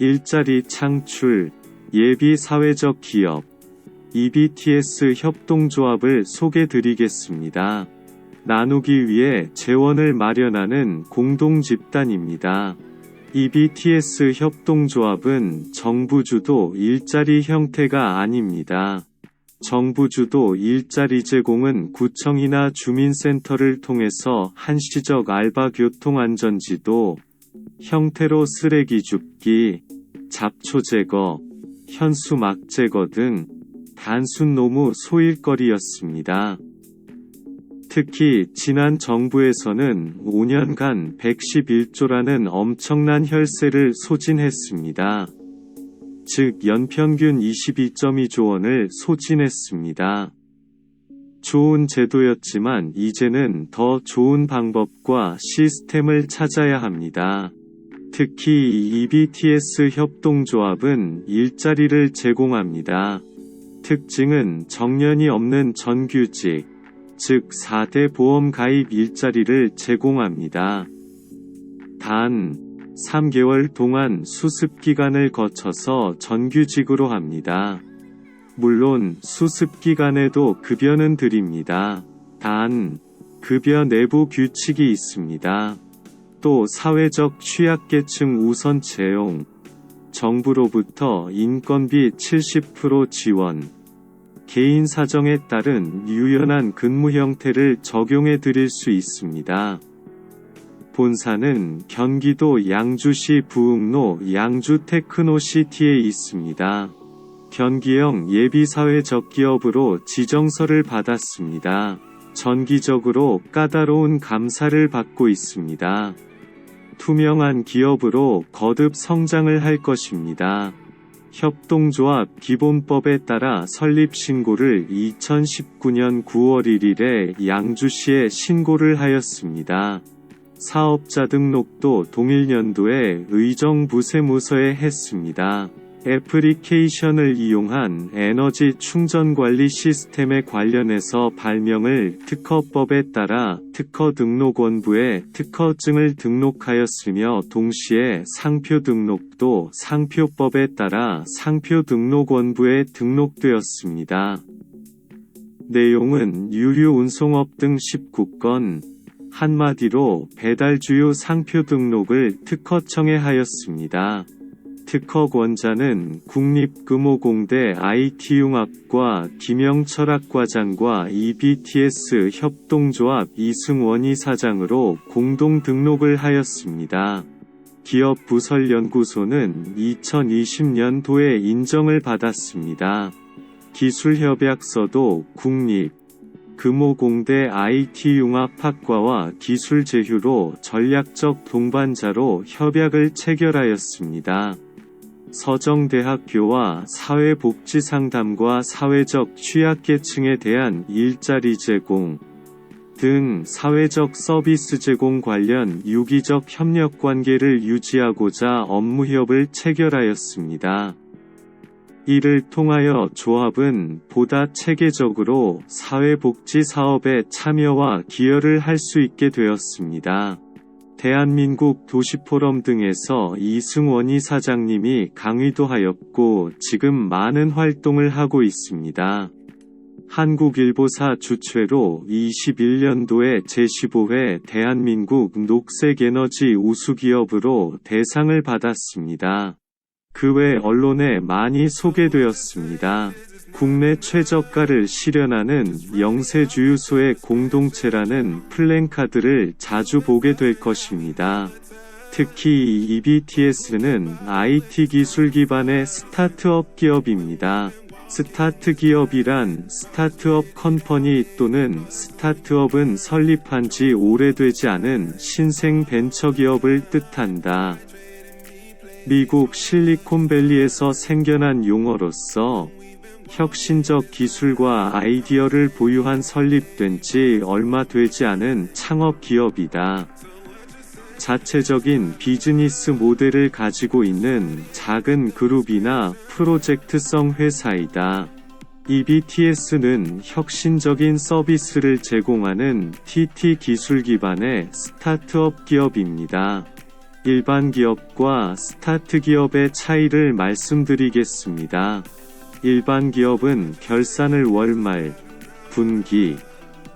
일자리 창출, 예비 사회적 기업, EBTS 협동조합을 소개드리겠습니다. 나누기 위해 재원을 마련하는 공동집단입니다. EBTS 협동조합은 정부주도 일자리 형태가 아닙니다. 정부주도 일자리 제공은 구청이나 주민센터를 통해서 한시적 알바 교통안전지도 형태로 쓰레기 줍기, 잡초 제거, 현수막 제거 등 단순 노무 소일거리였습니다. 특히 지난 정부에서는 5년간 111조라는 엄청난 혈세를 소진했습니다. 즉 연평균 22.2조 원을 소진했습니다. 좋은 제도였지만 이제는 더 좋은 방법과 시스템을 찾아야 합니다. 특히 EBTS 협동조합은 일자리를 제공합니다. 특징은 정년이 없는 정규직, 즉 4대 보험 가입 일자리를 제공합니다. 단 3개월 동안 수습기간을 거쳐서 정규직으로 합니다. 물론 수습기간에도 급여는 드립니다. 단 급여 내부 규칙이 있습니다. 또 사회적 취약계층 우선 채용, 정부로부터 인건비 70% 지원, 개인 사정에 따른 유연한 근무 형태를 적용해 드릴 수 있습니다. 본사는 경기도 양주시 부흥로 양주 테크노시티에 있습니다. 경기형 예비사회적 기업으로 지정서를 받았습니다. 정기적으로 까다로운 감사를 받고 있습니다. 투명한 기업으로 거듭 성장을 할 것입니다. 협동조합 기본법에 따라 설립 신고를 2019년 9월 1일에 양주시에 신고를 하였습니다. 사업자 등록도 동일 연도에 의정부세무서에 했습니다. 애플리케이션을 이용한 에너지 충전 관리 시스템에 관련해서 발명을 특허법에 따라 특허등록원부에 특허증을 등록하였으며 동시에 상표 등록도 상표법에 따라 상표등록원부에 등록되었습니다. 내용은 유류 운송업 등 19건, 한마디로 배달주요 상표 등록을 특허청에 하였습니다. 특허권자는 국립금호공대 IT융합과 김영철학과장과 EBTS 협동조합 이승원 이사장으로 공동 등록을 하였습니다. 기업부설연구소는 2020년도에 인정을 받았습니다. 기술협약서도 국립금호공대 IT융합학과와 기술제휴로 전략적 동반자로 협약을 체결하였습니다. 서정대학교와 사회복지상담과 사회적 취약계층에 대한 일자리 제공 등 사회적 서비스 제공 관련 유기적 협력관계를 유지하고자 업무협을 체결하였습니다. 이를 통하여 조합은 보다 체계적으로 사회복지 사업에 참여와 기여를 할 수 있게 되었습니다. 대한민국 도시포럼 등에서 이승원 이사장님이 강의도 하였고 지금 많은 활동을 하고 있습니다. 한국일보사 주최로 21년도에 제15회 대한민국 녹색에너지 우수기업으로 대상을 받았습니다. 그 외 언론에 많이 소개되었습니다. 국내 최저가를 실현하는 영세주유소의 공동체라는 플랜카드를 자주 보게 될 것입니다. 특히 EBTS는 IT 기술 기반의 스타트업 기업입니다. 스타트 기업이란 스타트업 컴퍼니 또는 스타트업은 설립한 지 오래되지 않은 신생 벤처기업을 뜻한다. 미국 실리콘밸리에서 생겨난 용어로서 혁신적 기술과 아이디어를 보유한 설립된 지 얼마 되지 않은 창업기업이다. 자체적인 비즈니스 모델을 가지고 있는 작은 그룹이나 프로젝트성 회사이다. EBTS는 혁신적인 서비스를 제공하는 TT 기술 기반의 스타트업 기업입니다. 일반 기업과 스타트 기업의 차이를 말씀드리겠습니다. 일반 기업은 결산을 월말, 분기,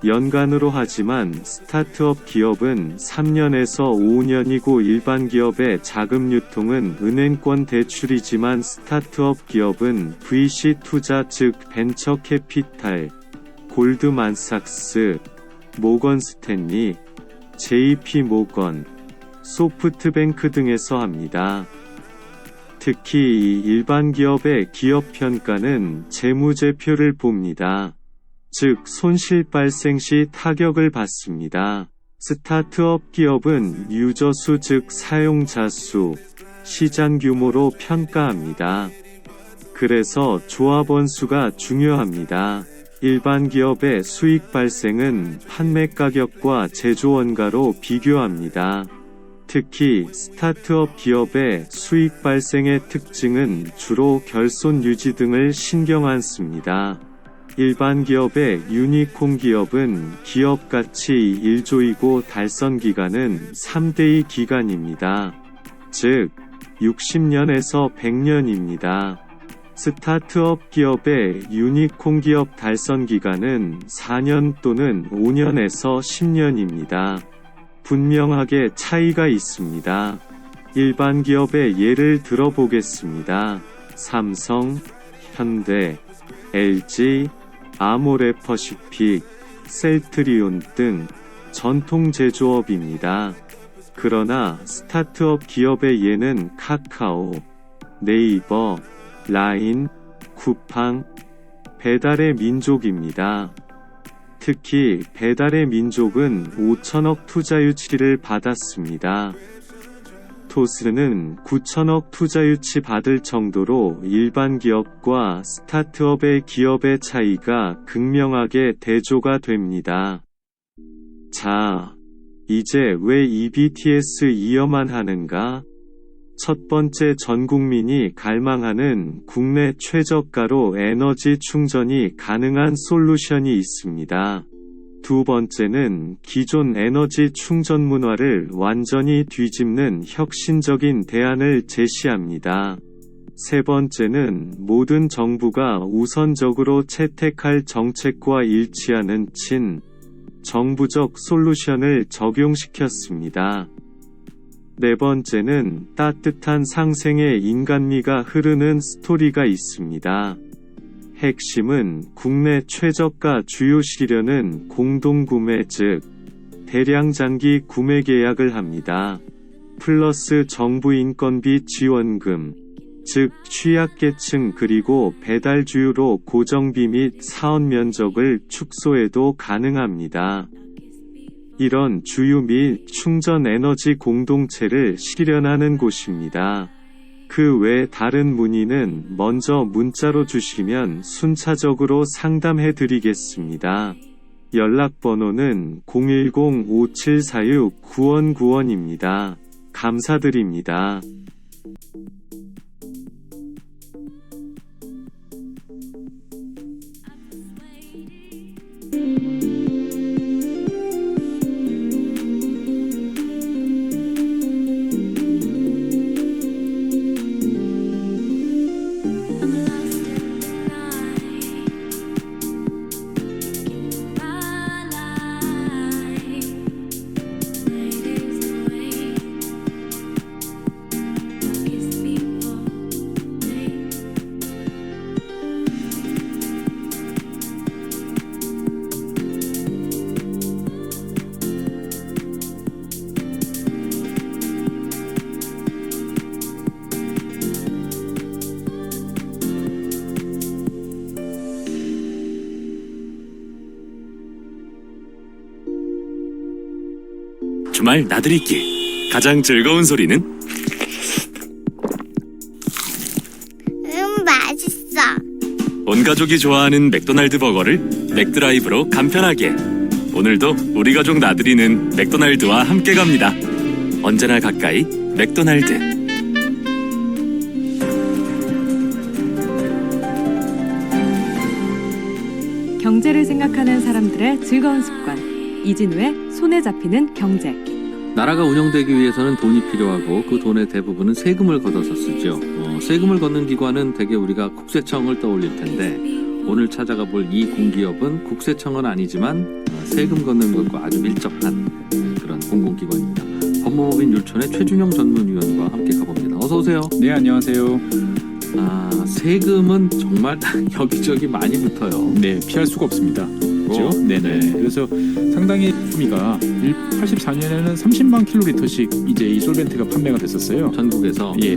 연간으로 하지만 스타트업 기업은 3년에서 5년이고 일반 기업의 자금 유통은 은행권 대출이지만 스타트업 기업은 VC 투자 즉 벤처 캐피탈, 골드만삭스, 모건 스탠리, JP 모건, 소프트뱅크 등에서 합니다. 특히 이 일반 기업의 기업 평가는 재무제표를 봅니다. 즉 손실 발생 시 타격을 받습니다. 스타트업 기업은 유저수 즉 사용자 수, 시장 규모로 평가합니다. 그래서 조합원 수가 중요합니다. 일반 기업의 수익 발생은 판매 가격과 제조 원가로 비교합니다. 특히 스타트업 기업의 수익 발생의 특징은 주로 결손 유지 등을 신경 안 씁니다. 일반 기업의 유니콘 기업은 기업 가치 1조이고 달성 기간은 3대2 기간입니다. 즉 60년에서 100년입니다. 스타트업 기업의 유니콘 기업 달성 기간은 4년 또는 5년에서 10년입니다. 분명하게 차이가 있습니다. 일반 기업의 예를 들어보겠습니다. 삼성, 현대, LG, 아모레퍼시픽, 셀트리온 등 전통 제조업입니다. 그러나 스타트업 기업의 예는 카카오, 네이버, 라인, 쿠팡, 배달의 민족입니다. 특히 배달의 민족은 5천억 투자 유치를 받았습니다. 토스는 9천억 투자 유치 받을 정도로 일반 기업과 스타트업의 기업의 차이가 극명하게 대조가 됩니다. 자, 이제 왜 EBTS 이어만 하는가? 첫 번째, 전 국민이 갈망하는 국내 최저가로 에너지 충전이 가능한 솔루션이 있습니다. 두 번째는 기존 에너지 충전 문화를 완전히 뒤집는 혁신적인 대안을 제시합니다. 세 번째는 모든 정부가 우선적으로 채택할 정책과 일치하는 정부적 솔루션을 적용시켰습니다. 네 번째는 따뜻한 상생의 인간미가 흐르는 스토리가 있습니다. 핵심은 국내 최저가 주요 시려는 공동구매 즉 대량 장기 구매 계약을 합니다. 플러스 정부 인건비 지원금 즉 취약계층 그리고 배달주유로 고정비 및 사원 면적을 축소해도 가능합니다. 이런 주유 및 충전 에너지 공동체를 실현하는 곳입니다. 그 외 다른 문의는 먼저 문자로 주시면 순차적으로 상담해 드리겠습니다. 연락번호는 010-5746-9191입니다. 감사드립니다. 주말 나들이길 가장 즐거운 소리는? 맛있어. 온 가족이 좋아하는 맥도날드 버거를 맥드라이브로 간편하게. 오늘도 우리 가족 나들이는 맥도날드와 함께 갑니다. 언제나 가까이 맥도날드. 경제를 생각하는 사람들의 즐거운 습관. 이진우의 손에 잡히는 경제. 나라가 운영되기 위해서는 돈이 필요하고 그 돈의 대부분은 세금을 걷어서 쓰죠. 세금을 걷는 기관은 대개 우리가 국세청을 떠올릴 텐데 오늘 찾아가 볼 이 공기업은 국세청은 아니지만 세금 걷는 것과 아주 밀접한 그런 공공기관입니다. 법무법인 율촌의 최준영 전문위원과 함께 가봅니다. 어서 오세요. 네, 안녕하세요. 세금은 정말 여기저기 많이 붙어요. 네, 피할 수가 없습니다. 그렇죠? 네네. 네. 그래서 상당히 품위가 84년에는 30만 킬로리터씩 이제 이 솔벤트가 판매가 됐었어요. 전국에서 예.